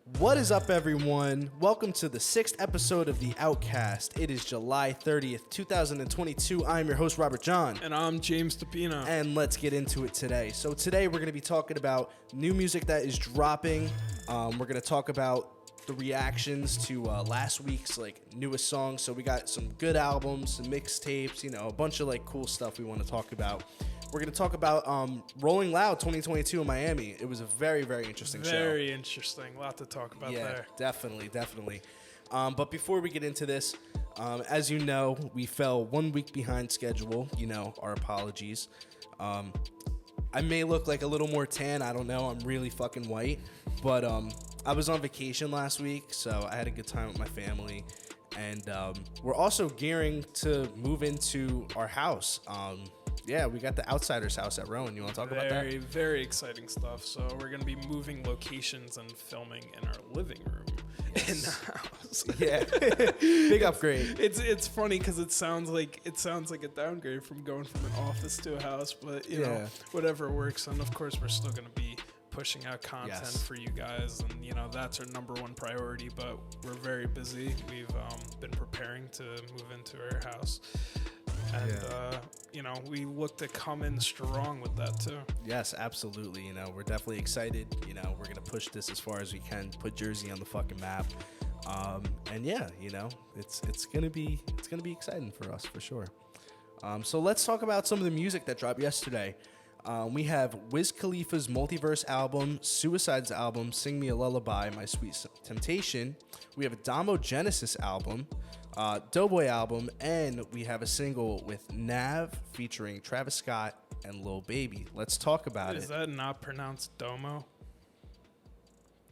What is up, everyone? Welcome to the 6th episode of the Outcast. It is July 30th, 2022. I'm your host, Robert John. And I'm James Tapina. And let's get into it today. So today we're going to be talking about new music that is dropping. We're going to talk about the reactions to last week's newest songs. So we got some good albums, some mixtapes, a bunch of cool stuff we want to talk about. We're going to talk about Rolling Loud 2022 in Miami. It was a very, very interesting show. Very interesting. A lot to talk about there. Definitely. But before we get into this, as you know, we fell 1 week behind schedule. Our apologies. I may look like a little more tan. I don't know. I'm really fucking white. But I was on vacation last week, so I had a good time with my family. And we're also gearing to move into our house. Yeah, we got the Outsider's house at Rowan. You want to talk about that? Very exciting stuff. So we're going to be moving locations and filming in our living room in the house. Yeah, big upgrade. It's funny because it sounds like a downgrade from going from an office to a house, but you know, whatever works. And of course, we're still going to be pushing out content for you guys, and that's our number one priority. But we're very busy. We've been preparing to move into our house. And, we look to come in strong with that, too. Yes, absolutely. We're definitely excited. We're going to push this as far as we can, put Jersey on the fucking map. And yeah, it's going to be exciting for us for sure. So let's talk about some of the music that dropped yesterday. We have Wiz Khalifa's Multiverse album, Suicide's album, Sing Me a Lullaby, My Sweet Temptation. We have a Damo Genesis album, Doughboy album, and we have a single with Nav featuring Travis Scott and Lil Baby. Let's talk about it. Is that not pronounced Domo?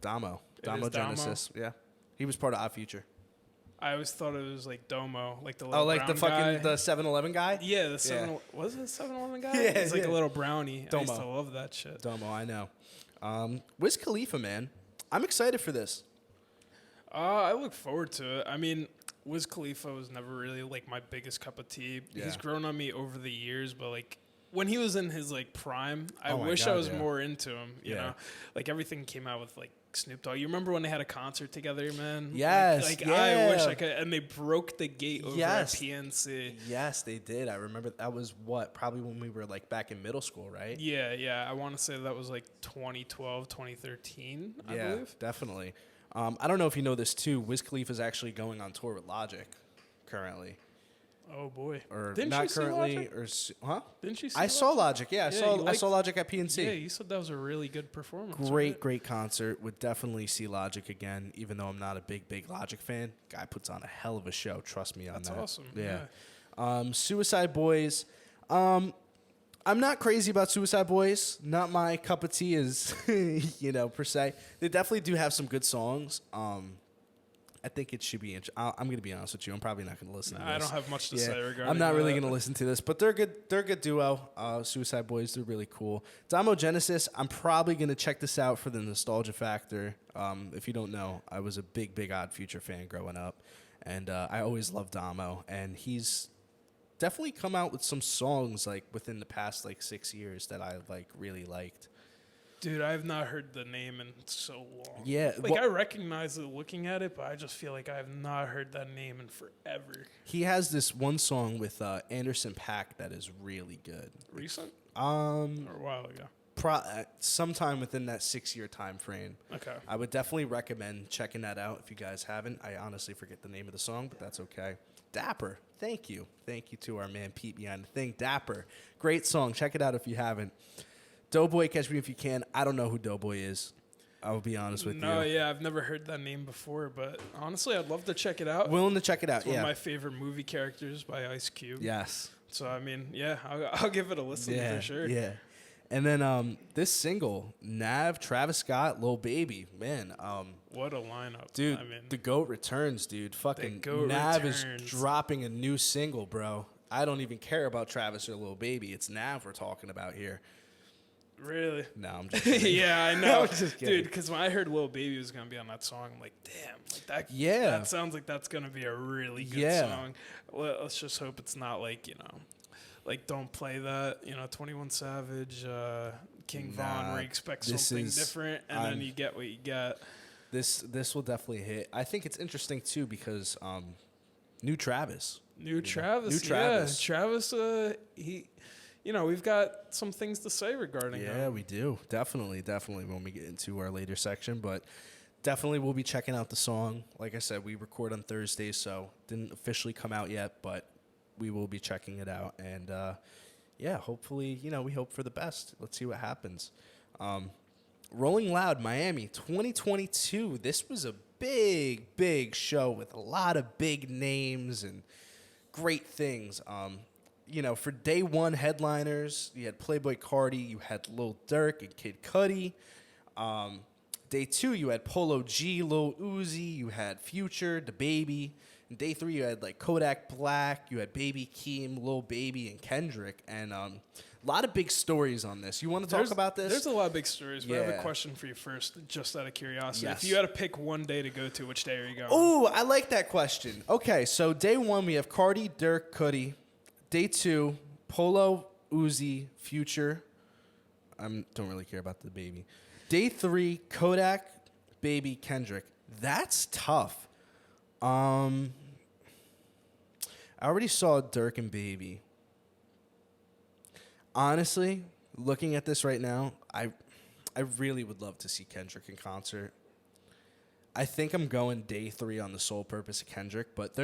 Damo Genesis. Yeah, he was part of Odd Future. I always thought it was like Domo, like the little brown the fucking guy. The 7-Eleven guy. Yeah, the 7. Was it 7-Eleven guy? Yeah, it's like a little brownie. Domo. I used to love that shit. Domo, I know. Wiz Khalifa, man, I'm excited for this. I look forward to it. I mean, Wiz Khalifa was never really my biggest cup of tea. Yeah. He's grown on me over the years, but when he was in his prime, I wish I was more into him. You know, everything came out with Snoop Dogg. You remember when they had a concert together, man? Yes. I wish I could. And they broke the gate over at PNC. Yes, they did. I remember that was probably when we were back in middle school, right? Yeah. I want to say that was 2012, 2013, I believe. Definitely. I don't know if you know this too. Wiz Khalifa is actually going on tour with Logic currently. Oh boy! Or Didn't not you see currently, Logic? Or Didn't you see? I saw Logic. Yeah, I saw Logic at PNC. Yeah, you said that was a really good performance. Great concert. Would definitely see Logic again, even though I'm not a big Logic fan. Guy puts on a hell of a show. Trust me on that. That's awesome. Yeah. Suicide Boys. I'm not crazy about Suicide Boys. Not my cup of tea is, per se. They definitely do have some good songs. I think it should be interesting. I'm going to be honest with you. I'm probably not going to listen to this. I don't have much to say regarding I'm not really going to listen to this, but they're good. They're a good duo. Suicide Boys, they're really cool. Damo Genesis, I'm probably going to check this out for the nostalgia factor. If you don't know, I was a big Odd Future fan growing up, and I always loved Damo, and he's definitely come out with some songs within the past 6 years that I really liked. Dude, I have not heard the name in so long. Yeah. I recognize it looking at it, but I just feel like I have not heard that name in forever. He has this one song with Anderson .Paak that is really good. Recent? Or a while ago? Sometime within that 6-year time frame. Okay. I would definitely recommend checking that out if you guys haven't. I honestly forget the name of the song, but that's okay. Dapper. Thank you to our man Pete behind the thing. Dapper. Great song. Check it out if you haven't. Doughboy, Catch Me If You Can. I don't know who Doughboy is. I'll be honest with you. No, yeah, I've never heard that name before, but honestly, I'd love to check it out. Willing to check it out, It's one of my favorite movie characters by Ice Cube. Yes. So, I mean, yeah, I'll give it a listen for sure. Yeah. And then this single, Nav, Travis Scott, Lil Baby, man. What a lineup. Dude, the GOAT returns, dude. Fucking Nav is dropping a new single, bro. I don't even care about Travis or Lil Baby. It's Nav we're talking about here. Really? No, I'm just kidding. Yeah, I know. Dude, because when I heard Lil Baby was going to be on that song, I'm like, damn. That sounds like that's going to be a really good song. Let's just hope it's not Don't Play That, 21 Savage, King Von, where you expect something different, and then you get what you get. This will definitely hit. I think it's interesting too because new Travis. New Travis. Yeah. Travis, we've got some things to say regarding him. Yeah, we do. Definitely when we get into our later section. But definitely we'll be checking out the song. Like I said, we record on Thursdays, so it didn't officially come out yet, but we will be checking it out. And, hopefully, we hope for the best. Let's see what happens. Rolling Loud, Miami, 2022. This was a big, big show with a lot of big names and great things. For day one headliners, you had Playboi Carti, you had Lil Durk and Kid Cudi. Day two, you had Polo G, Lil Uzi, you had Future, DaBaby. And day three, you had like Kodak Black, you had Baby Keem, Lil Baby, and Kendrick. And a lot of big stories on this. You want to talk about this? There's a lot of big stories, but I have a question for you first, just out of curiosity. Yes. If you had to pick one day to go to, which day are you going? Oh, I like that question. Okay, so day one, we have Carti, Durk, Cudi. Day two, Polo, Uzi, Future. I don't really care about DaBaby. Day three, Kodak, Baby, Kendrick. That's tough. I already saw Durk and Baby. Honestly, looking at this right now, I really would love to see Kendrick in concert. I think I'm going day three on the sole purpose of Kendrick, but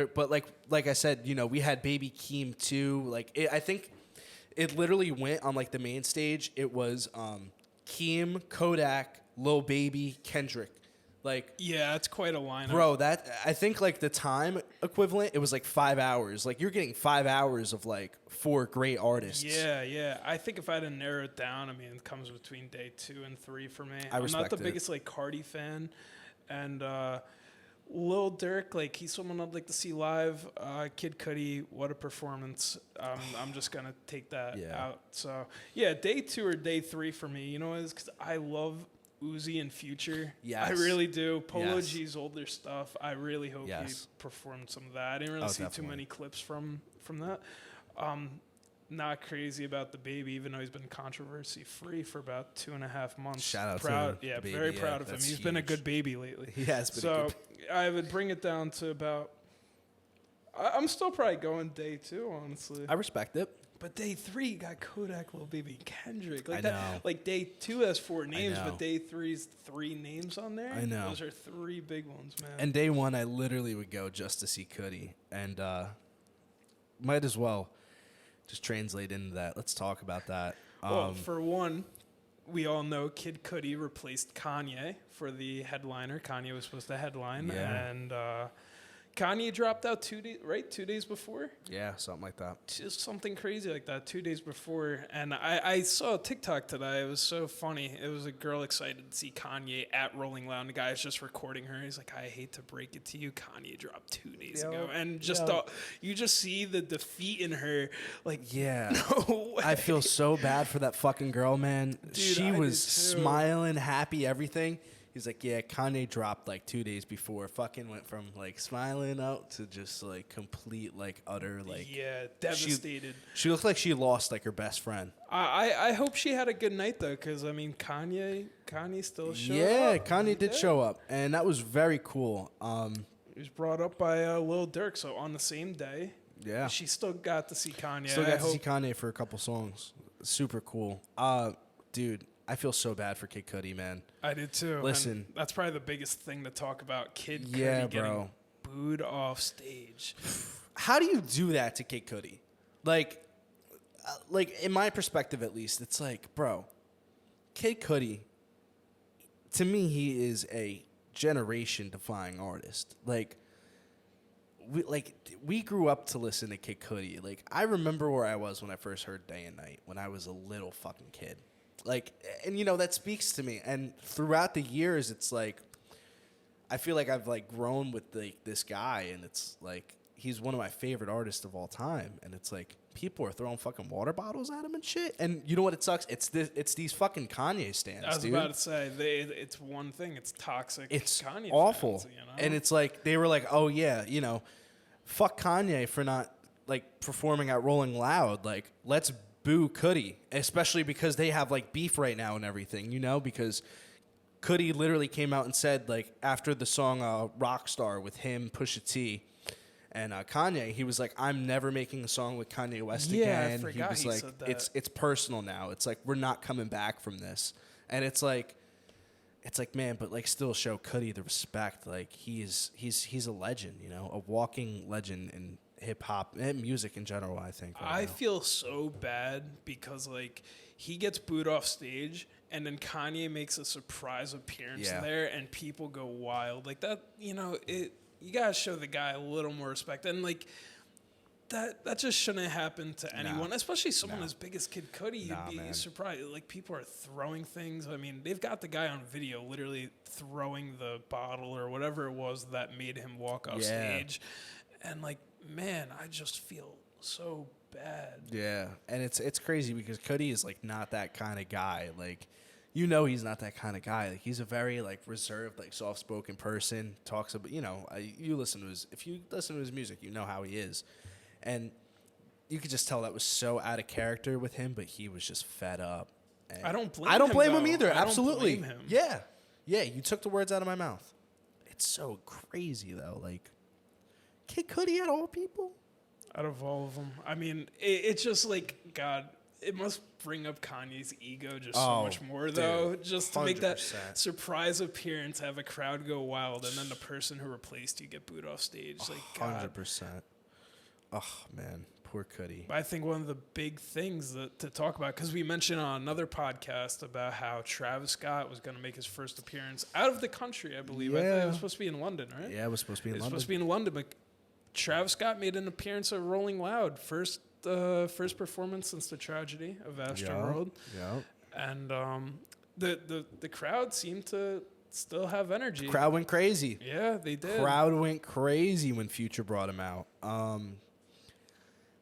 like I said, we had Baby Keem too. I think it literally went on like the main stage. It was Keem, Kodak, Lil Baby, Kendrick. It's quite a lineup, bro. That I think like the time equivalent, it was like 5 hours. Like you're getting 5 hours of like 4 great artists. Yeah. I think if I had to narrow it down, it comes between day 2 and 3 for me. I'm not the biggest Carti fan. And Lil Durk, he's someone I'd like to see live. Kid Cudi, what a performance. I'm just going to take that out. So, day 2 or day 3 for me, is because I love Uzi and Future. Yes. I really do. Polo G's older stuff. I really hope he performed some of that. I didn't really see too many clips from that. Not crazy about DaBaby, even though he's been controversy-free for about 2.5 months. Shout out to him. Yeah, very proud of him. He's been a good baby lately. He has been a good baby. I would bring it down to about... I'm still probably going day 2, honestly. I respect it. But day 3, you got Kodak, Lil Baby, Kendrick. I know. Day 2 has 4 names, but day 3's 3 names on there. I know. Those are 3 big ones, man. And day 1, I literally would go just to see Cudi. And might as well just translate into that. Let's talk about that. Well, for one, we all know Kid Cudi replaced Kanye for the headliner. Kanye was supposed to headline. Yeah. And Kanye dropped out 2 days, right? 2 days before? Yeah, something like that. Just something crazy like that, 2 days before. And I saw a TikTok today. It was so funny. It was a girl excited to see Kanye at Rolling Loud. And the guy is just recording her. He's like, I hate to break it to you. Kanye dropped 2 days ago. And you just see the defeat in her. No way. I feel so bad for that fucking girl, man. Dude, she was smiling, happy, everything. He's like, yeah, Kanye dropped 2 days before. Fucking went from smiling out to just complete utter devastated. She looked like she lost her best friend. I hope she had a good night though, because Kanye still showed up. Yeah, Kanye did show up, and that was very cool. He was brought up by Lil Durk, so on the same day. Yeah, she still got to see Kanye. Still got to see Kanye for a couple songs. Super cool. Dude, I feel so bad for Kid Cudi, man. I did too. Listen, and that's probably the biggest thing to talk about. Kid Cudi getting booed off stage. How do you do that to Kid Cudi? In my perspective at least, it's bro, Kid Cudi, to me, he is a generation-defying artist. We grew up to listen to Kid Cudi. I remember where I was when I first heard Day and Night, when I was a little fucking kid. That speaks to me. And throughout the years, it's I feel like I've grown with this guy, and it's he's one of my favorite artists of all time. And it's people are throwing fucking water bottles at him and shit. And you know what? It sucks. It's these fucking Kanye stands. I was about to say it's one thing. It's toxic. It's Kanye awful. Fans, And it's they were oh yeah, fuck Kanye for not performing at Rolling Loud. Let's boo Cudi, especially because they have beef right now and everything, because Cudi literally came out and said, like, after the song Rockstar with him, Pusha T, and Kanye, he was like, I'm never making a song with Kanye West again. I forgot he was like, said that. it's personal now. It's like, we're not coming back from this. And it's like, man, but like, still show Cudi the respect. Like, he's a legend, you know, a walking legend in hip hop and music in general, I think. I feel so bad because, like, he gets booed off stage and then Kanye makes a surprise appearance there and people go wild. Like, that, you know, you gotta show the guy a little more respect. And, like, that just shouldn't happen to anyone, especially someone as big as Kid Cudi. You'd be surprised. Like, people are throwing things. I mean, they've got the guy on video literally throwing the bottle or whatever it was that made him walk off stage. And, like, man, I just feel so bad. Yeah, and it's crazy because Cudi is, like, not that kind of guy. Like, you know, he's not that kind of guy. Like, he's a very, like, reserved, like, soft-spoken person. Talks about, you know, if you listen to his music, you know how he is. And you could just tell that was so out of character with him, but he was just fed up. And I don't blame him either. Absolutely. Don't blame him. Yeah. Yeah, you took the words out of my mouth. It's so crazy, though. Like, Kid Cudi out of all people? Out of all of them. I mean, it's just like, God, it must bring up Kanye's ego just so much more, though. Just to 100%. Make that surprise appearance, have a crowd go wild, and then the person who replaced you get booed off stage. Like, 100%. Oh, man. Poor Cudi. I think one of the big things to talk about, because we mentioned on another podcast about how Travis Scott was going to make his first appearance out of the country, I believe. Yeah. I think it was supposed to be in London, right? Yeah, it was supposed to be in London. It was supposed to be in London, but Travis Scott made an appearance at Rolling Loud. First performance since the tragedy of Astroworld. Yeah. And the crowd seemed to still have energy. The crowd went crazy. Yeah, they did. Crowd went crazy when Future brought him out.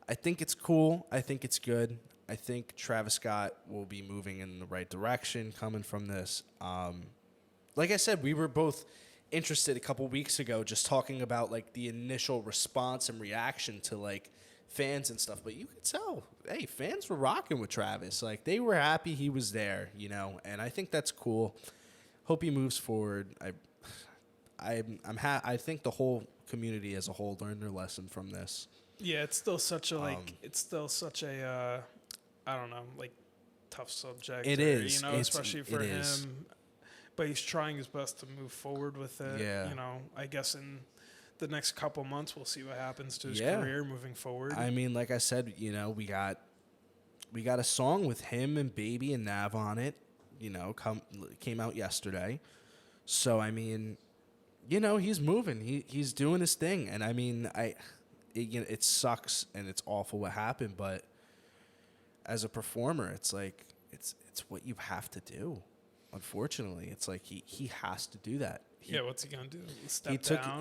I think it's cool. I think it's good. I think Travis Scott will be moving in the right direction coming from this. Like I said, we were both interested a couple weeks ago just talking about, like, the initial response and reaction to, like, fans and stuff. But you could tell, hey, fans were rocking with Travis. Like, they were happy he was there, you know. And I think that's cool. Hope he moves forward. I think the whole community as a whole learned their lesson from this. Yeah, it's still such a I don't know, like, tough subject. It is, you know, especially for him. But he's trying his best to move forward with it. Yeah. You know, I guess in the next couple months we'll see what happens to his career moving forward. I mean, like I said, you know, we got a song with him and Baby and Nav on it. You know, came out yesterday. So I mean, you know, he's moving. He's doing his thing, and I mean, it sucks and it's awful what happened, but as a performer, it's like it's what you have to do. Unfortunately, it's like he has to do that. What's he gonna do?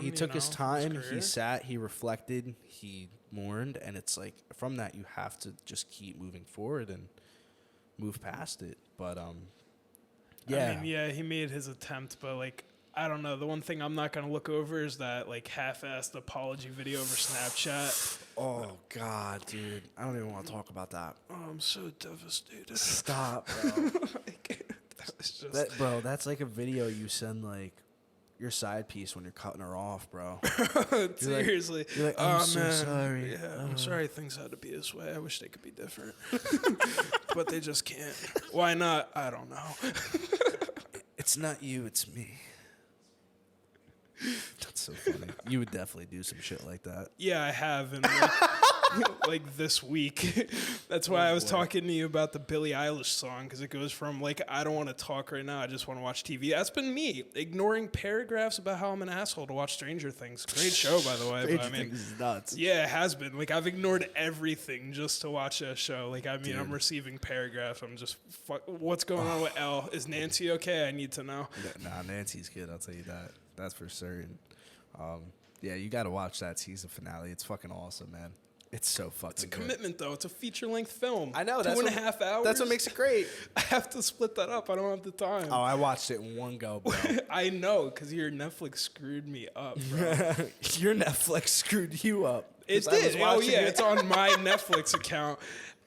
He took his time. He sat. He reflected. He mourned, and it's like from that you have to just keep moving forward and move past it. But yeah, I mean, he made his attempt, but, like, I don't know. The one thing I'm not going to look over is that, like, half-assed apology video over Snapchat. Oh, God, dude. I don't even want to talk about that. Oh, I'm so devastated. Stop, bro. Bro, that's like a video you send, like, your side piece when you're cutting her off, bro. Seriously. You're like, I'm so sorry. Yeah, I'm sorry things had to be this way. I wish they could be different. But they just can't. Why not? I don't know. It's not you, it's me. That's so funny. You would definitely do some shit like that. Yeah, I have. And like this week. That's why I was talking to you about the Billie Eilish song, because it goes from, like, I don't want to talk right now, I just want to watch TV. That's been me ignoring paragraphs about how I'm an asshole to watch Stranger Things. Great show, by the way. Stranger Things is nuts. Yeah, it has been. Like, I've ignored everything just to watch that show. Like, I mean, dude, I'm receiving paragraphs. I'm just, what's going on with Elle? Is Nancy okay? I need to know. Nah, Nancy's good. I'll tell you that. That's for certain. Yeah, you got to watch that season finale. It's fucking awesome, man. It's so fucking It's a good. Commitment, though. It's a feature-length film. I know. 2.5 hours. That's what makes it great. I have to split that up. I don't have the time. Oh, I watched it in one go, bro. I know, because your Netflix screwed me up, bro. Your Netflix screwed you up. It did. Oh, yeah. It's on my Netflix account.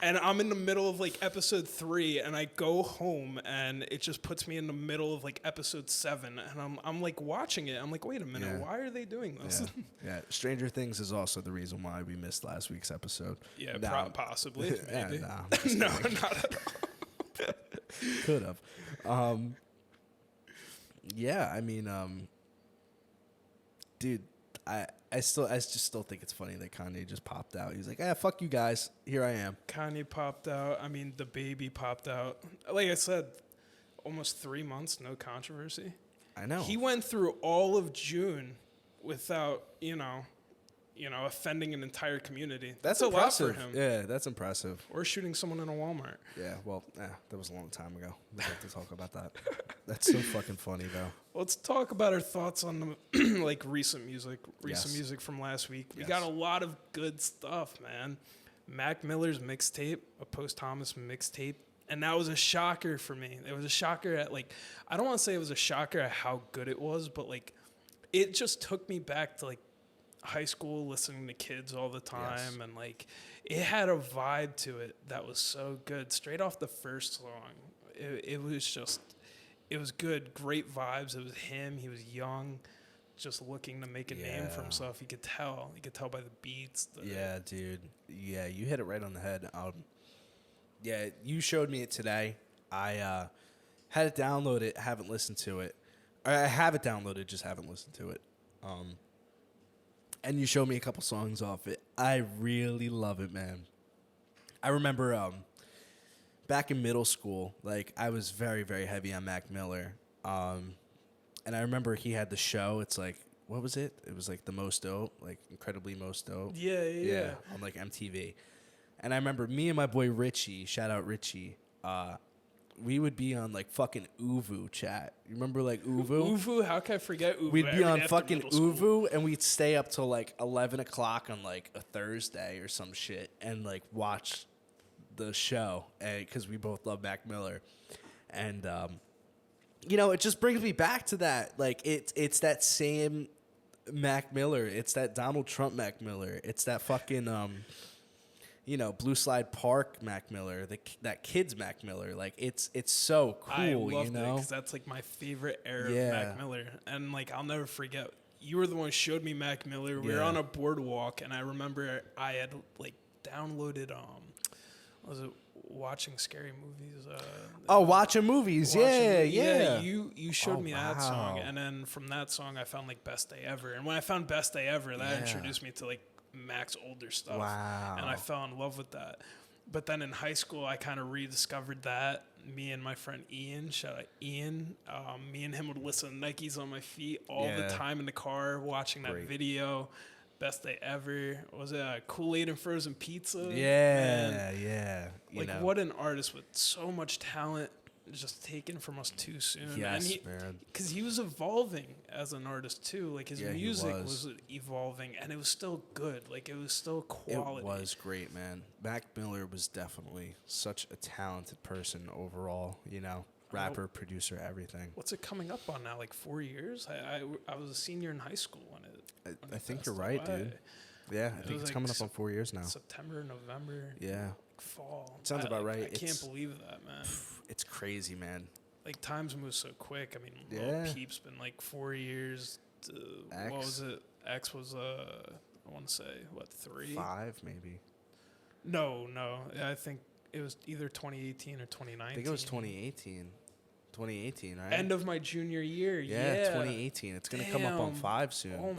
And I'm in the middle of like episode 3, and I go home, and it just puts me in the middle of like episode 7, and I'm like watching it. I'm like, wait a minute, why are they doing this? Yeah. Stranger Things is also the reason why we missed last week's episode. Yeah, possibly. Maybe. No, not at all. Could have. Yeah, I mean, dude, I just still think it's funny that Kanye just popped out. He's like, fuck you guys. Here I am. Kanye popped out. I mean, the baby popped out. Like I said, almost 3 months, no controversy. I know. He went through all of June without, offending an entire community. That's impressive. A lot for him. Yeah, that's impressive. Or shooting someone in a Walmart. Yeah, well, that was a long time ago. We have to talk about that. That's so fucking funny, though. Let's talk about our thoughts on the recent music from last week. We got a lot of good stuff, man. Mac Miller's mixtape, a post-Thomas mixtape, and that was a shocker for me. It was a shocker at I don't want to say it was a shocker at how good it was, but it just took me back to high school, listening to Kids all the time, and it had a vibe to it that was so good. Straight off the first song, it was good, great vibes. It was him. He was young, just looking to make a name for himself. You could tell by the beats. Yeah, dude. Yeah, you hit it right on the head. Yeah, you showed me it today. I had it downloaded, haven't listened to it. I have it downloaded, just haven't listened to it. And you showed me a couple songs off it. I really love it, man. I remember back in middle school, I was very, very heavy on Mac Miller. And I remember he had the show. It's what was it? It was the Most Dope, Incredibly Most Dope. Yeah. On MTV. And I remember me and my boy Richie, shout out Richie, we would be on fucking Uvu chat. You remember Uvu? Uvu? How can I forget Uvu? We'd be on fucking Uvu, and we'd stay up till 11 o'clock on a Thursday or some shit and watch the show because we both love Mac Miller. And, it just brings me back to that. It's that same Mac Miller. It's that Donald Trump Mac Miller. It's that fucking... Blue Slide Park Mac Miller, that Kids Mac Miller. It's so cool, I loved it because that's my favorite era of Mac Miller. And I'll never forget, you were the one who showed me Mac Miller. We were on a boardwalk, and I remember I had downloaded was it Watching Scary Movies? Watching Movies, yeah. You showed me that song, and then from that song I found Best Day Ever. And when I found Best Day Ever, that introduced me to Mac's older stuff. Wow. And I fell in love with that. But then in high school, I kind of rediscovered that. Me and my friend Ian, shout out Ian, me and him would listen to Nikes on My Feet all the time in the car, watching that video. Best Day Ever. Was it Kool-Aid and Frozen Pizza? Yeah, man. Yeah. What an artist with so much talent, just taken from us too soon. Yes, man. Because he was evolving as an artist too. His music was evolving, and it was still good. It was still quality. It was great, man. Mac Miller was definitely such a talented person overall. Rapper, producer, everything. What's it coming up on now? 4 years? I was a senior in high school when it. I think you're right, dude. Yeah, I think it's coming up on 4 years now. September, November. Yeah. Fall. Sounds about right. I can't believe that, man. It's crazy, man. Times move so quick. I mean, Lil Peep's been 4 years. What was it? X was I want to say 3? 5 maybe. No. I think it was either 2018 or 2019. I think it was 2018. 2018, right? End of my junior year. Yeah, 2018. It's gonna come up on 5 soon. Oh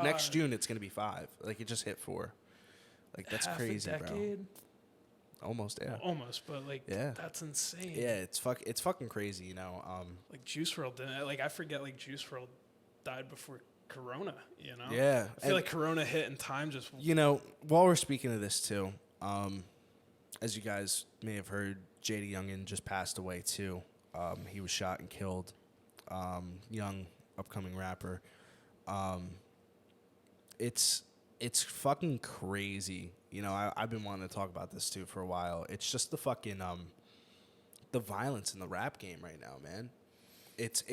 next June, it's gonna be 5. It just hit 4. That's half crazy, a decade? bro. Almost, yeah. Well, almost, but that's insane. Yeah, it's fucking crazy, Juice WRLD didn't. I forget. Juice WRLD died before Corona. Yeah, I feel Corona hit and time just. While we're speaking of this too, as you guys may have heard, JD Youngin just passed away too. He was shot and killed. Young upcoming rapper. It's fucking crazy. I've been wanting to talk about this too for a while. It's just the fucking the violence in the rap game right now, man. It's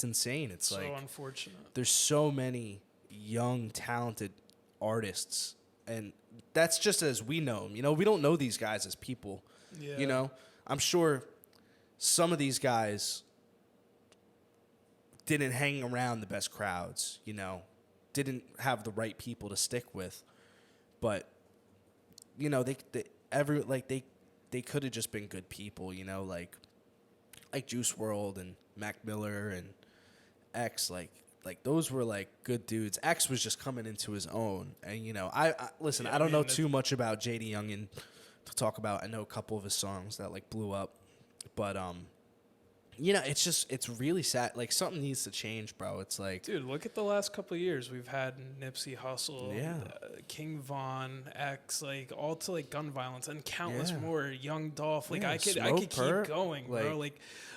insane. It's so unfortunate. There's so many young, talented artists and that's just as we know them. You know, we don't know these guys as people. Yeah. You know, I'm sure some of these guys didn't hang around the best crowds, you know, didn't have the right people to stick with. But, you know, they could have just been good people, you know, like Juice WRLD and Mac Miller and X, like those were like good dudes. X was just coming into his own. And, you know, I listen, I don't know too much about JD Youngin to talk about. I know a couple of his songs that like blew up, but you know, it's really sad. Like, something needs to change, bro. It's like, dude, look at the last couple of years. We've had Nipsey Hussle, yeah, King Von, X, like all to like gun violence and countless more. Young Dolph, like I could keep going, bro.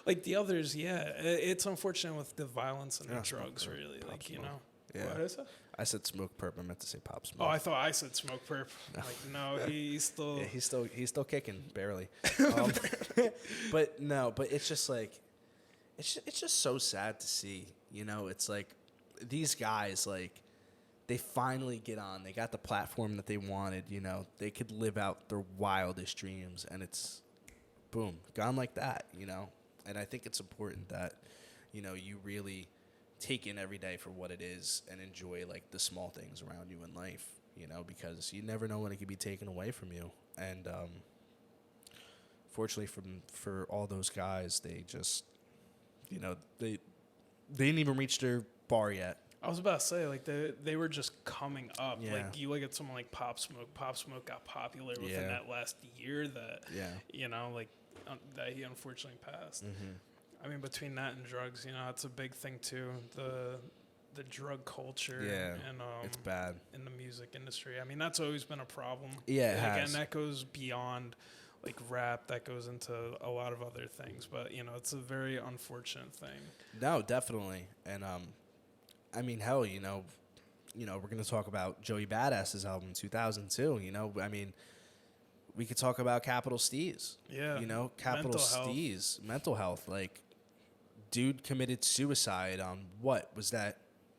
Like the others, it's unfortunate with the violence and the drugs, really. Like, Smoke. You know, yeah. What is that? I said Smoke Perp. I meant to say Pop Smoke. Oh, I thought I said Smoke Perp. Like, no, he's still. Yeah, he's still kicking, barely. But it's just like, it's just so sad to see. You know, it's like these guys, like, they finally get on. They got the platform that they wanted. You know, they could live out their wildest dreams, and it's boom, gone like that. You know, and I think it's important that, you know, you really take in every day for what it is and enjoy like the small things around you in life, you know, because you never know when it could be taken away from you. And fortunately for all those guys, they just, you know, they didn't even reach their bar yet. I was about to say, like, they were just coming up. Yeah. Like, you look at someone like Pop Smoke. Pop Smoke got popular within that last year that, you know, like, that he unfortunately passed. Mm-hmm. I mean, between that and drugs, you know, it's a big thing too. The drug culture, and it's bad in the music industry. I mean, that's always been a problem. Yeah, it has. And that goes beyond like rap. That goes into a lot of other things. But you know, it's a very unfortunate thing. No, definitely. And I mean, hell, you know, we're gonna talk about Joey Badass's album 2002. You know, I mean, we could talk about Capital Steez. Yeah, you know, Capital Steez, mental health, like. Dude committed suicide on what was that?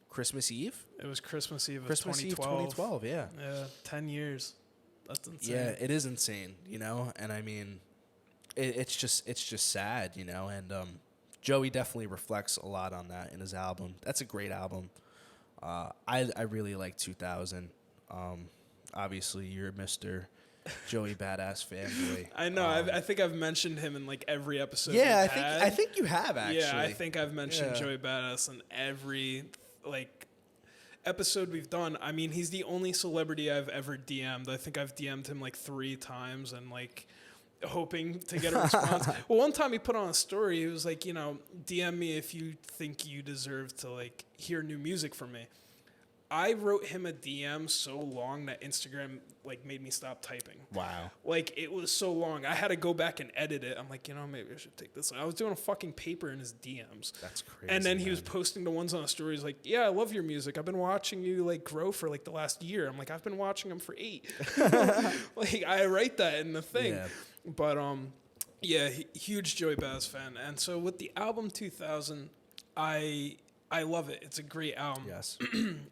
Christmas Eve? It was Christmas Eve of Christmas 2012. Eve 2012, yeah. Yeah, 10 years. That's insane. Yeah, it is insane, you know? And I mean, it's just sad, you know? And Joey definitely reflects a lot on that in his album. That's a great album. I really like 2000. Obviously, you're Mr. Joey Badass fanboy. I know. I think I've mentioned him in like every episode. Yeah, I think you have actually. Yeah, I think I've mentioned Joey Badass in every like episode we've done. I mean, he's the only celebrity I've ever DM'd. I think I've DM'd him like 3 times and like hoping to get a response. Well, one time he put on a story. He was like, you know, DM me if you think you deserve to like hear new music from me. I wrote him a DM so long that Instagram like made me stop typing. Wow. Like it was so long. I had to go back and edit it. I'm like, you know, maybe I should take this. I was doing a fucking paper in his DMs. That's crazy. And then he was posting the ones on the stories like, yeah, I love your music. I've been watching you like grow for like the last year. I'm like, I've been watching him for 8. Like I write that in the thing. Yeah. But yeah, huge Joey Badass fan. And so with the album 2000, I love it. It's a great album. Yes.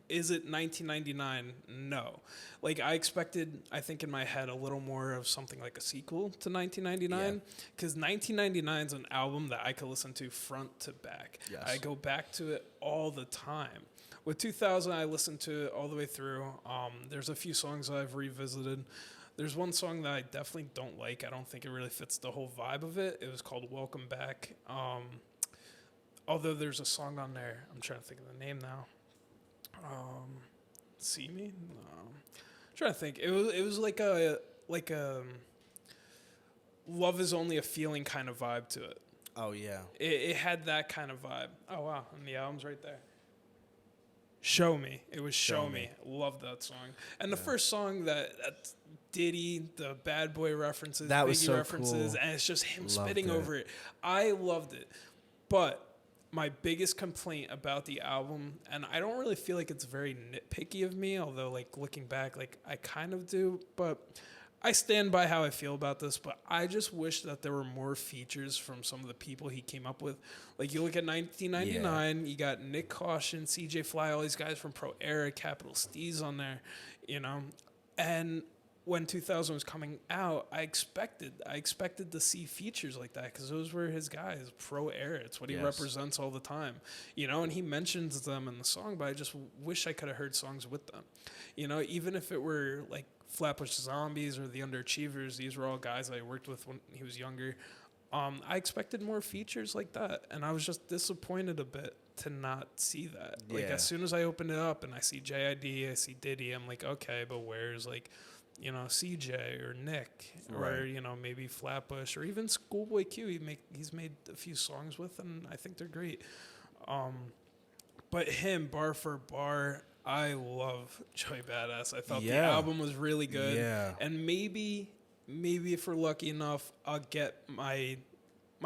Is it 1999? No. Like, I expected, I think in my head, a little more of something like a sequel to 1999. Because 1999 is an album that I could listen to front to back. Yes. I go back to it all the time. With 2000, I listened to it all the way through. There's a few songs I've revisited. There's one song that I definitely don't like. I don't think it really fits the whole vibe of it. It was called Welcome Back. Although there's a song on there, I'm trying to think of the name now. See Me? No. I'm trying to think. It was like a Love Is Only a Feeling kind of vibe to it. Oh yeah. It had that kind of vibe. Oh wow, and the album's right there. Show Me. It was Show Me. Love that song. And the first song that Diddy, the Bad Boy references, that Biggie was so references, cool. And it's just him spitting over it. I loved it. But my biggest complaint about the album, and I don't really feel like it's very nitpicky of me, although like looking back, like I kind of do, but I stand by how I feel about this, but I just wish that there were more features from some of the people he came up with. Like you look at 1999, you got Nick Caution, CJ Fly, all these guys from Pro Era, Capital Steez on there, you know. And when 2000 was coming out, I expected to see features like that because those were his guys, pro era. It's what he represents all the time, you know. And he mentions them in the song, but I just wish I could have heard songs with them, you know. Even if it were like Flatbush Zombies or the Underachievers, these were all guys I worked with when he was younger. I expected more features like that, and I was just disappointed a bit to not see that. Like as soon as I opened it up and I see JID, I see Diddy, I'm like, okay, but where's like, you know, CJ or Nick or, you know, maybe Flatbush or even Schoolboy Q. He's made a few songs with, and I think they're great. But him, bar for bar, I love Joey Badass. I thought the album was really good. Yeah. And maybe if we're lucky enough, I'll get my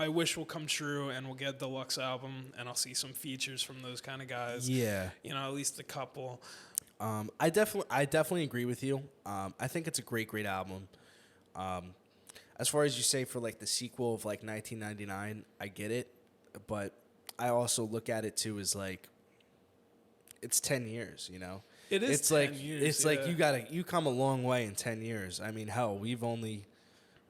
wish will come true and we'll get a deluxe album and I'll see some features from those kind of guys. Yeah. You know, at least a couple. I definitely agree with you. I think it's a great album. As far as you say for like the sequel of like 1999, I get it, but I also look at it too as like it's 10 years, you know. It is. It's 10 like years, it's like you come a long way in 10 years. I mean, hell, we've only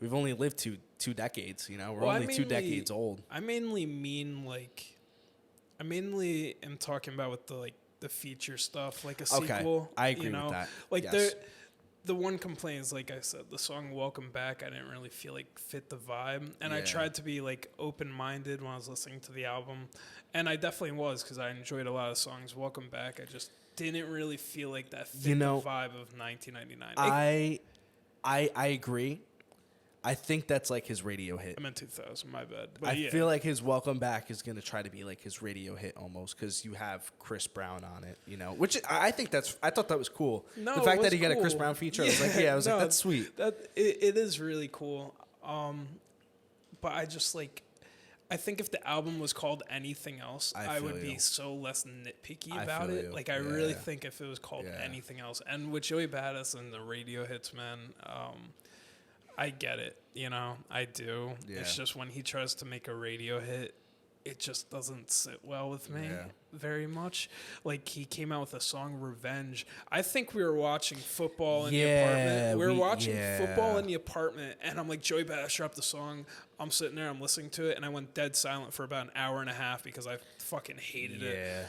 lived two decades, you know. We're only 2 decades old. I mainly am talking about with the feature stuff, like a sequel. I agree with that. Like the one complaint is, like I said, the song "Welcome Back" I didn't really feel like fit the vibe, and I tried to be like open-minded when I was listening to the album, and I definitely was because I enjoyed a lot of songs. "Welcome Back," I just didn't really feel like that fit the vibe of 1999. I agree. I think that's like his radio hit. I meant 2000, my bad. But I feel like his Welcome Back is going to try to be like his radio hit almost because you have Chris Brown on it, you know, which I thought that was cool. No, the fact that he got a Chris Brown feature, I was like, I was like, that's sweet. It is really cool. But I just like, I think if the album was called anything else, I would be so less nitpicky about it. Like, I really think if it was called anything else, and with Joey Badass and the radio hits, man, I get it, you know, I do. Yeah. It's just when he tries to make a radio hit, it just doesn't sit well with me very much. Like, he came out with a song, Revenge. I think we were watching football in the apartment. We were watching football in the apartment, and I'm like, Joey Badass dropped the song. I'm sitting there, I'm listening to it, and I went dead silent for about an hour and a half because I fucking hated it.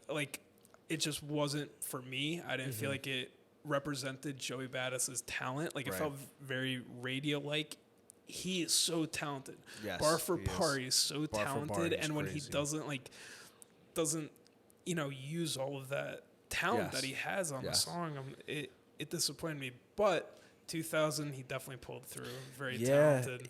Like, it just wasn't for me. I didn't feel like it represented Joey Badass's talent. Like, it felt very radio-like. He is so talented. Yes, bar for bar, he's so talented. And when he doesn't you know, use all of that talent that he has on the song, it disappointed me. But 2000, he definitely pulled through. Very talented.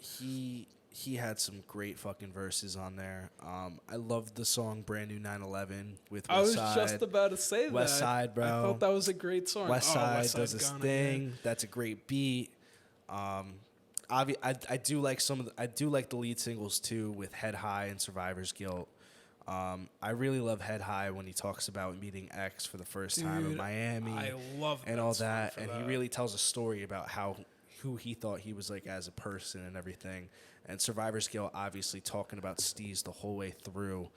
He had some great fucking verses on there. I loved the song Brand New 911 with West Side. I was just about to say that. West Side, bro. I thought that was a great song. West Side does his thing. That's a great beat. I do like the lead singles too with Head High and Survivor's Guilt. I really love Head High when he talks about meeting X for the first time in Miami. I love and all that. And he really tells a story about who he thought he was like as a person and everything. And Survivor's Guilt, obviously talking about Steez the whole way through.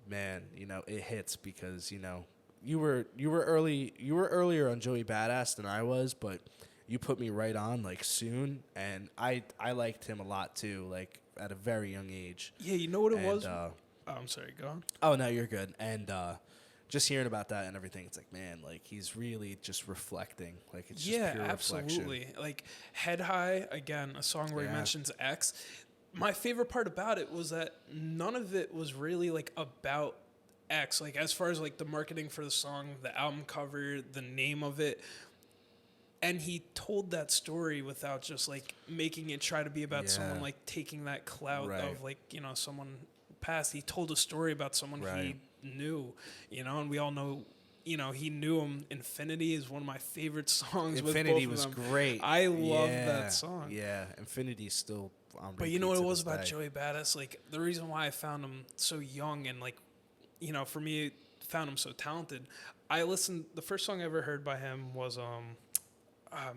Man, you know, it hits because, you know, you were earlier on Joey Badass than I was, but you put me right on like soon, and I liked him a lot too, like at a very young age. Yeah, you know what it was? I'm sorry, go on. Oh no, you're good. And just hearing about that and everything, it's like, man, like he's really just reflecting. Like it's just pure absolutely. reflection. Like Head High, again, a song where he mentions X. My favorite part about it was that none of it was really like about X. Like as far as like the marketing for the song, the album cover, the name of it. And he told that story without just like making it try to be about someone like taking that clout of like, you know, someone passed. He told a story about someone he knew, you know, and we all know, you know, he knew him. Infinity is one of my favorite songs. Infinity with both was of them. great. I love that song. Yeah, Infinity is still on repeat. But you know what it was about Joey Badass? Like the reason why I found him so young and like, you know, for me, found him so talented. The first song I ever heard by him was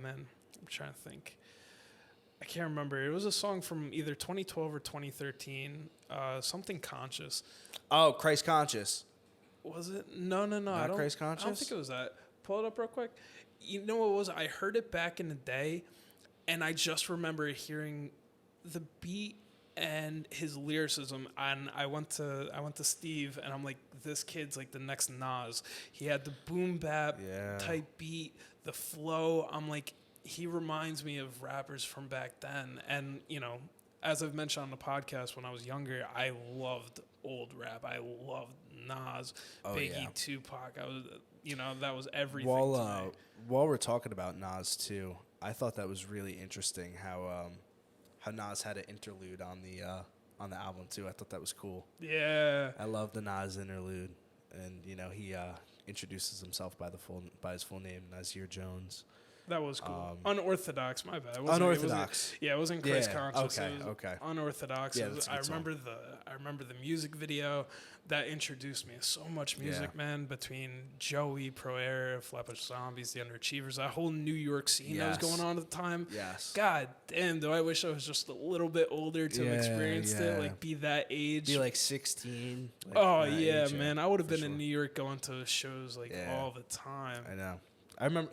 man, I'm trying to think. I can't remember. It was a song from either 2012 or 2013. Something Conscious. Oh, Christ Conscious. Was it? No. Not Christ Conscious? I don't think it was that. Pull it up real quick. you know what it was? I heard it back in the day, and I just remember hearing the beat and his lyricism. And I went to Steve, and I'm like, this kid's like the next Nas. He had the boom bap type beat, the flow. I'm like, he reminds me of rappers from back then. And you know, as I've mentioned on the podcast, when I was younger, I loved old rap. I loved Nas, Biggie, Tupac. I was, you know, that was everything to me. While we're talking about Nas too, I thought that was really interesting how Nas had an interlude on the album too. I thought that was cool. Yeah, I love the Nas interlude, and you know he introduces himself by his full name, Nasir Jones. That was cool. Unorthodox, my bad. Unorthodox. It wasn't Christ conscious. Okay. Unorthodox. Yeah, I remember the music video that introduced me to so much music, man. Between Joey, Pro Era, Flatbush Zombies, The Underachievers, that whole New York scene that was going on at the time. Yes. God damn, do I wish I was just a little bit older to have experienced it, like be that age. Be like 16. Like age, man. I would have been in New York going to shows like all the time. I know. I remember.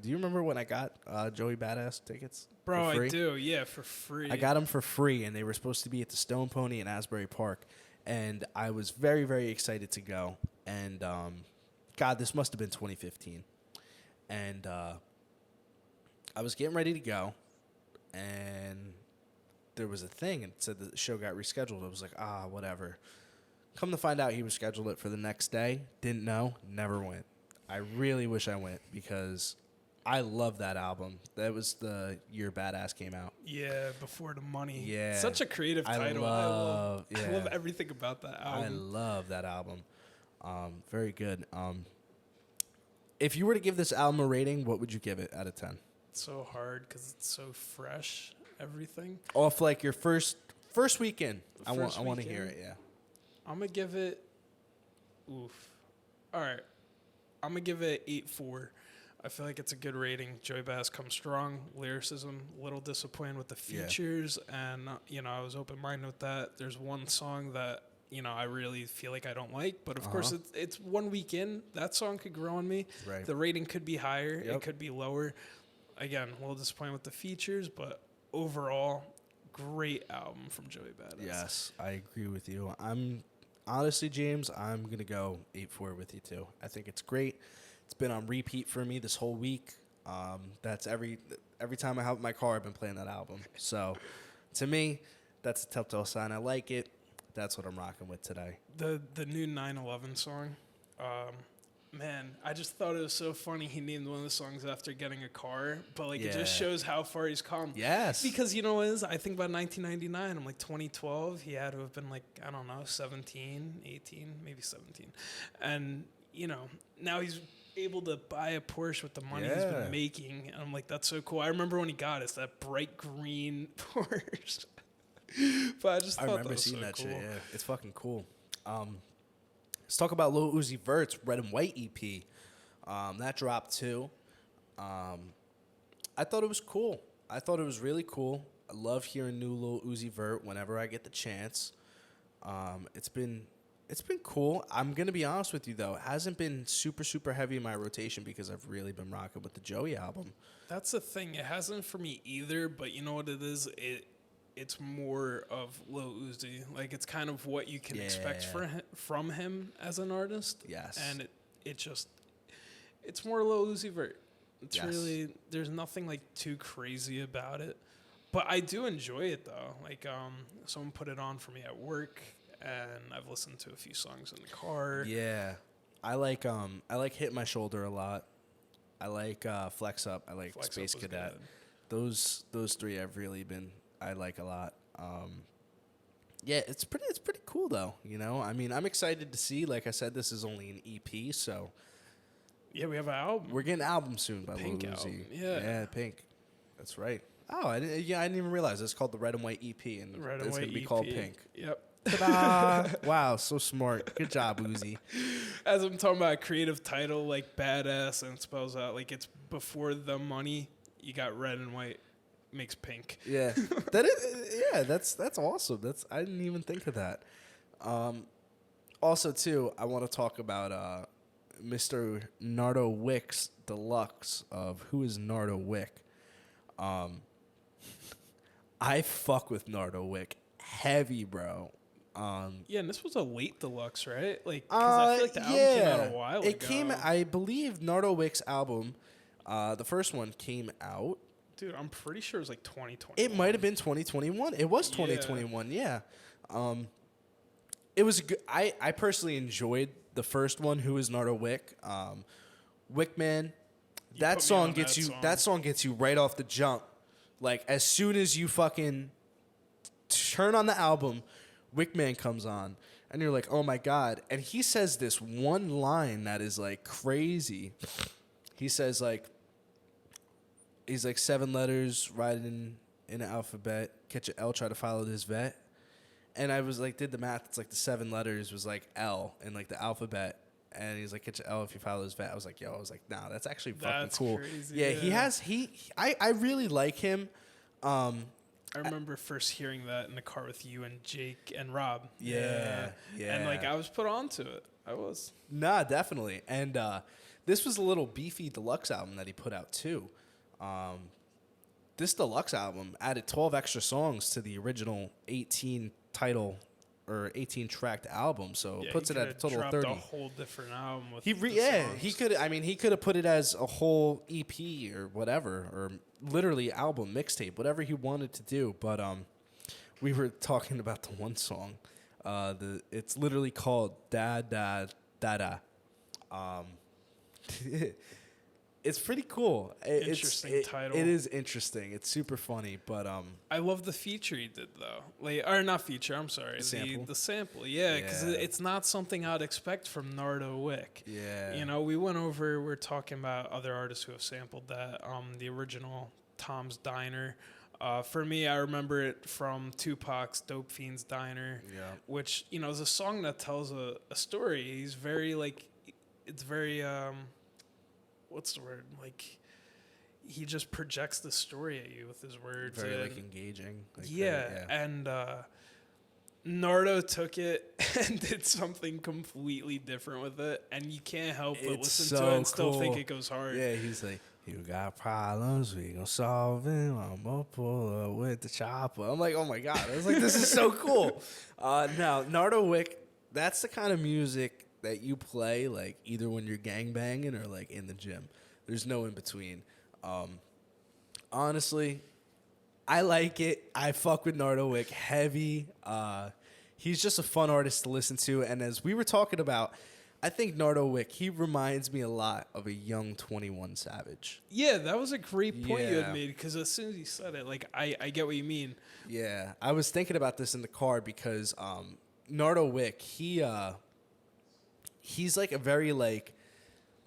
Do you remember when I got Joey Badass tickets? Bro, I do. Yeah, for free. I got them for free, and they were supposed to be at the Stone Pony in Asbury Park, and I was very, very excited to go. And God, this must have been 2015, and I was getting ready to go, and there was a thing, and it said the show got rescheduled. I was like, whatever. Come to find out, he rescheduled it for the next day. Didn't know. Never went. I really wish I went because I love that album. That was the year Badass came out. Yeah, Before the Money. Yeah. Such a creative title. I love everything about that album. I love that album. Very good. If you were to give this album a rating, what would you give it out of 10? It's so hard because it's so fresh, everything. Off like your first weekend. I want to hear it, yeah. I'm going to give it... Oof. All right. I'm going to give it 8.4. I feel like it's a good rating. Joey Badass comes strong. Lyricism, a little disappointed with the features. Yeah. And, you know, I was open-minded with that. There's one song that, you know, I really feel like I don't like. But, of course, it's 1 week in. That song could grow on me. Right. The rating could be higher. Yep. It could be lower. Again, a little disappointed with the features. But overall, great album from Joey Badass. Yes, I agree with you. Honestly, James, I'm going to go 8.4 with you, too. I think it's great. It's been on repeat for me this whole week. That's every time I have my car, I've been playing that album. So, to me, that's a telltale sign. I like it. That's what I'm rocking with today. The new 9/11 song, man, I just thought it was so funny he named one of the songs after getting a car, but like it just shows how far he's come. Yes. Because you know what it is? I think about 1999, I'm like 2012, he had to have been like, I don't know, 17, 18, maybe 17. And, you know, now he's able to buy a Porsche with the money he's been making. And I'm like, that's so cool. I remember when he got it, it's that bright green Porsche. But I just thought that was so cool. Shit, yeah. It's fucking cool. Let's talk about Lil Uzi Vert's Red and White EP. That dropped too. I thought it was cool. I thought it was really cool. I love hearing new Lil Uzi Vert whenever I get the chance. It's been cool. I'm gonna be honest with you though, it hasn't been super, super heavy in my rotation because I've really been rocking with the Joey album. That's the thing. It hasn't for me either, but you know what it is? It's more of Lil Uzi. Like, it's kind of what you can expect from him as an artist. Yes. And it's more Lil Uzi Vert. It's really, there's nothing, like, too crazy about it. But I do enjoy it, though. Like, someone put it on for me at work, and I've listened to a few songs in the car. Yeah. I like Hit My Shoulder a lot. I like Flex Up. I like Flex Space Up Cadet. Good. Those three I've really been... I like a lot. Yeah, it's pretty cool though. You know, I mean, I'm excited to see. Like I said, this is only an EP, so yeah, we have an album. We're getting an album soon by Lil Uzi. Yeah, Pink. That's right. Oh, I didn't even realize it's called the Red and White EP, and it's gonna be called Pink. Yep. Ta-da! Wow, so smart. Good job, Uzi. As I'm talking about a creative title like Badass, and it spells out like it's before the money. You got Red and White. Makes pink. Yeah, that's awesome. I didn't even think of that. Also, too, I want to talk about Mr. Nardo Wick's Deluxe of Who is Nardo Wick. I fuck with Nardo Wick heavy, bro. Yeah, and this was a late deluxe, right? Like, because I feel like the album came out a while ago. It came, I believe, Nardo Wick's album, the first one came out. Dude, I'm pretty sure it was like 2021. It might have been 2021. It was 2021, yeah. It was good. I personally enjoyed the first one, Who is Nardo Wick? Wickman, that song gets you. That song gets you right off the jump. Like, as soon as you fucking turn on the album, Wickman comes on, and you're like, oh my God. And he says this one line that is like crazy. He says like, he's like 7 letters riding in an alphabet. Catch an L, try to follow this vet. And I was like, did the math. It's like the 7 letters was like L in like the alphabet. And he's like, catch an L if you follow this vet. I was like, nah, that's actually fucking cool. Crazy, yeah, I really like him. I remember first hearing that in the car with you and Jake and Rob. Yeah. And like, I was put onto it. I was. Nah, definitely. And this was a little beefy deluxe album that he put out too. This deluxe album added 12 extra songs to the original 18 title or 18 tracked album, so it puts it at a total of 30. A whole different album with he could. I mean, he could have put it as a whole EP or whatever, or literally album mixtape, whatever he wanted to do. But we were talking about the one song. It's literally called Da Da Da Da. It's pretty cool. Interesting title. It is interesting. It's super funny, but I love the feature he did though. Like, or not feature. I'm sorry. The sample. Yeah, because it's not something I'd expect from Nardo Wick. Yeah. You know, we're talking about other artists who have sampled that. The original Tom's Diner. For me, I remember it from Tupac's Dope Fiend's Diner. Yeah. Which, you know, is a song that tells a story. He's very like, it's very what's the word? Like, he just projects the story at you with his words. Very like engaging. Like and Nardo took it and did something completely different with it, and you can't help but listen to it and still think it goes hard. Yeah, he's like, you got problems, we gonna solve them. I'm gonna pull up with the chopper. I'm like, oh my God. I was like, this is so cool. Now, Nardo Wick, that's the kind of music that you play like either when you're gangbanging or like in the gym. There's no in between. Honestly, I like it. I fuck with Nardo Wick heavy. He's just a fun artist to listen to. And as we were talking about, I think Nardo Wick, he reminds me a lot of a young 21 Savage. Yeah, that was a great point you had made, because as soon as you said it, like, I get what you mean. Yeah, I was thinking about this in the car because Nardo Wick, he's like a very like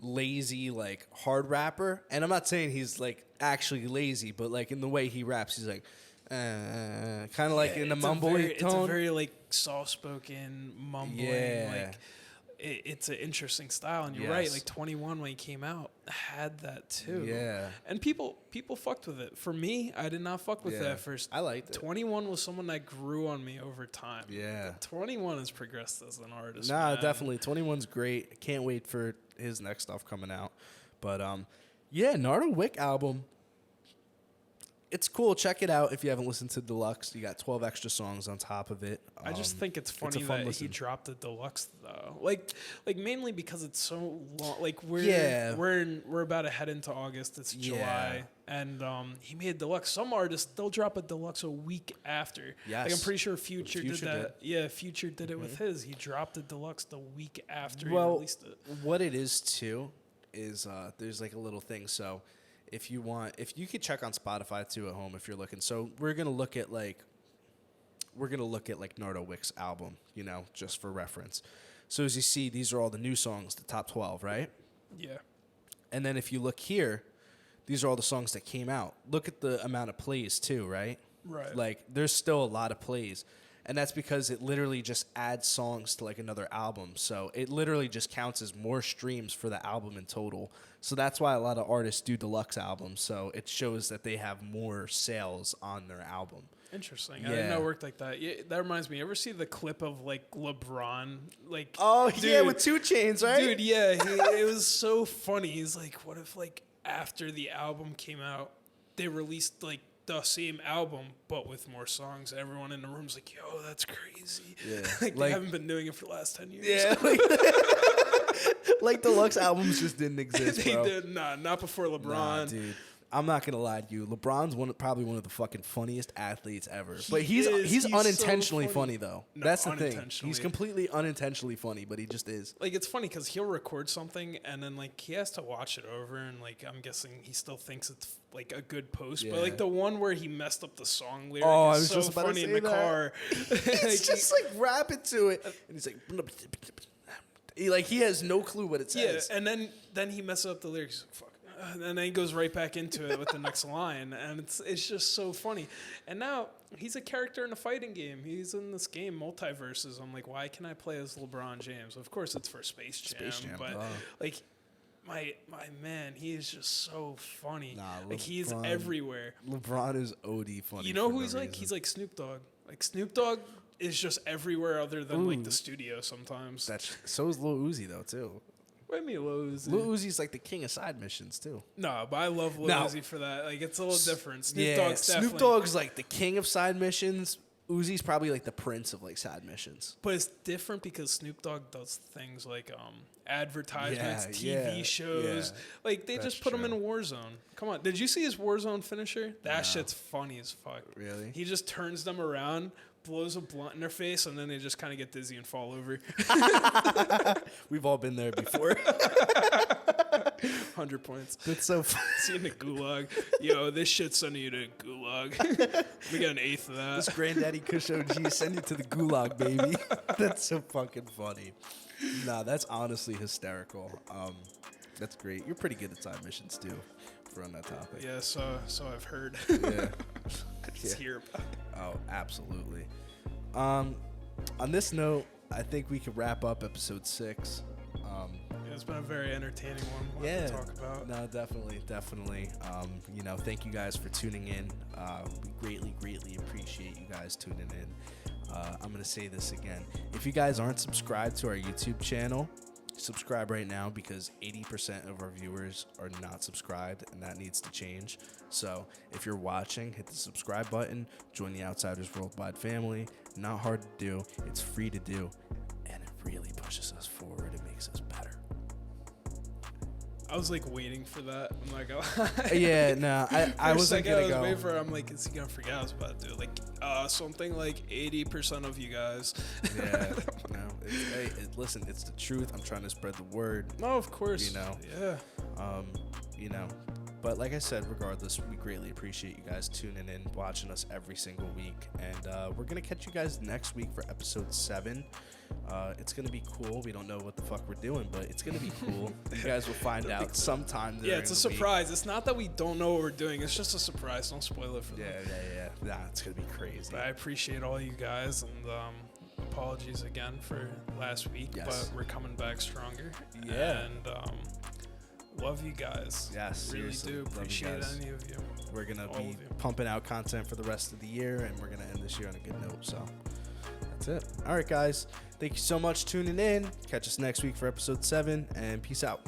lazy like hard rapper, and I'm not saying he's like actually lazy, but like in the way he raps, he's like kind of like in the mumbling tone. It's a very like soft spoken mumbling. Like it's an interesting style, and you're right. Like 21 when he came out had that too. Yeah, and people fucked with it. For me, I did not fuck with that at first. I liked it. 21 was someone that grew on me over time. Yeah, 21 has progressed as an artist. Nah, man. Definitely. 21's great. Can't wait for his next stuff coming out. But Nardo Wick album. It's cool. Check it out if you haven't listened to Deluxe. You got 12 extra songs on top of it. I just think it's funny that he dropped the Deluxe though. Like mainly because it's so long. Like we're about to head into August. It's July, and he made a Deluxe. Some artists, they'll drop a Deluxe a week after. Yes. Like I'm pretty sure Future did that. Yeah, Future did it with his. He dropped the Deluxe the week after he released it. What it is too is there's like a little thing. So if you could check on Spotify too at home if you're looking. So we're gonna look at like Nardo Wick's album, you know, just for reference. So as you see, these are all the new songs, the top 12, right? Yeah. And then if you look here, these are all the songs that came out. Look at the amount of plays too, right? Right. Like there's still a lot of plays. And that's because it literally just adds songs to like another album. So it literally just counts as more streams for the album in total. So that's why a lot of artists do deluxe albums. So it shows that they have more sales on their album. Interesting. I didn't know it worked like that. Yeah, that reminds me. You ever see the clip of like LeBron? Like, oh dude, yeah, with 2 Chainz, right? Dude, yeah, it was so funny. He's like, what if like after the album came out, they released like the same album but with more songs? Everyone in the room's like, yo, that's crazy. Yeah, like they haven't been doing it for the last 10 years. Yeah, like deluxe albums just didn't exist, bro. They did not before LeBron. Nah, dude. I'm not gonna lie to you. LeBron's probably one of the fucking funniest athletes ever. But he's unintentionally so funny though. No, that's the thing. He's completely unintentionally funny, but he just is. Like it's funny because he'll record something and then like he has to watch it over, and like I'm guessing he still thinks it's like a good post. Yeah. But like the one where he messed up the song lyric is so funny in the car. He's just like rapping to it, and he's like. He has no clue what it says. Yeah, and then he messes up the lyrics. Fuck. And then he goes right back into it with the next line, and it's just so funny. And now he's a character in a fighting game. He's in this game, Multiverses. I'm like, why can I play as LeBron James? Of course, it's for Space Jam. But like, my man, he is just so funny. Nah, like he's everywhere. LeBron is OD funny. You know who he's like? He's like Snoop Dogg. Like Snoop Dogg is just everywhere other than like the studio sometimes. So is Lil Uzi though too. What do you mean Lil Uzi? Lil Uzi's like the king of side missions too. No, but I love Lil Uzi for that. Like it's a little different. Snoop Dogg's like the king of side missions. Uzi's probably like the prince of like side missions. But it's different because Snoop Dogg does things like advertisements, TV shows. Yeah, like they just put him in Warzone. Come on, did you see his Warzone finisher? That shit's funny as fuck. Really? He just turns them around, blows a blunt in their face, and then they just kind of get dizzy and fall over. We've all been there before. 100 points. That's so funny. See in the gulag. Yo, this shit's sending you to gulag. We got an 1/8 of that. This Granddaddy Kush OG send you to the gulag, baby. That's so fucking funny. Nah, that's honestly hysterical. That's great. You're pretty good at side missions too. For on that topic. Yeah, so I've heard. Yeah. Just hear about it. Oh, absolutely. On this note, I think we could wrap up episode 6. It's been a very entertaining one. To talk about. No, definitely. Thank you guys for tuning in. We greatly appreciate you guys tuning in. I'm gonna say this again. If you guys aren't subscribed to our YouTube channel, subscribe right now because 80% of our viewers are not subscribed, and that needs to change. So if you're watching, hit the subscribe button, join the Outsiders Worldwide family. Not hard to do, it's free to do, and it really pushes us forward. It makes us better. I was like waiting for that. I'm like, oh. Yeah, no, I wasn't gonna go. Waiting for. I'm like, is he gonna forget I was about to do like something like 80% of you guys? Yeah, no. Listen, it's the truth. I'm trying to spread the word. No, of course. Yeah. But like I said, regardless, we greatly appreciate you guys tuning in, watching us every single week, and we're gonna catch you guys next week for episode 7. It's gonna be cool. We don't know what the fuck we're doing, but it's gonna be cool. You guys will find out sometime. Yeah, it's a surprise. It's not that we don't know what we're doing. It's just a surprise. Don't spoil it for them. Yeah. Nah, it's gonna be crazy. But I appreciate all you guys, and apologies again for last week. Yes. But we're coming back stronger. Yeah. And love you guys. Yes, really do appreciate any of you. We're gonna be pumping out content for the rest of the year, and we're gonna end this year on a good note. So that's it. All right, guys. Thank you so much for tuning in. Catch us next week for episode 7, and peace out.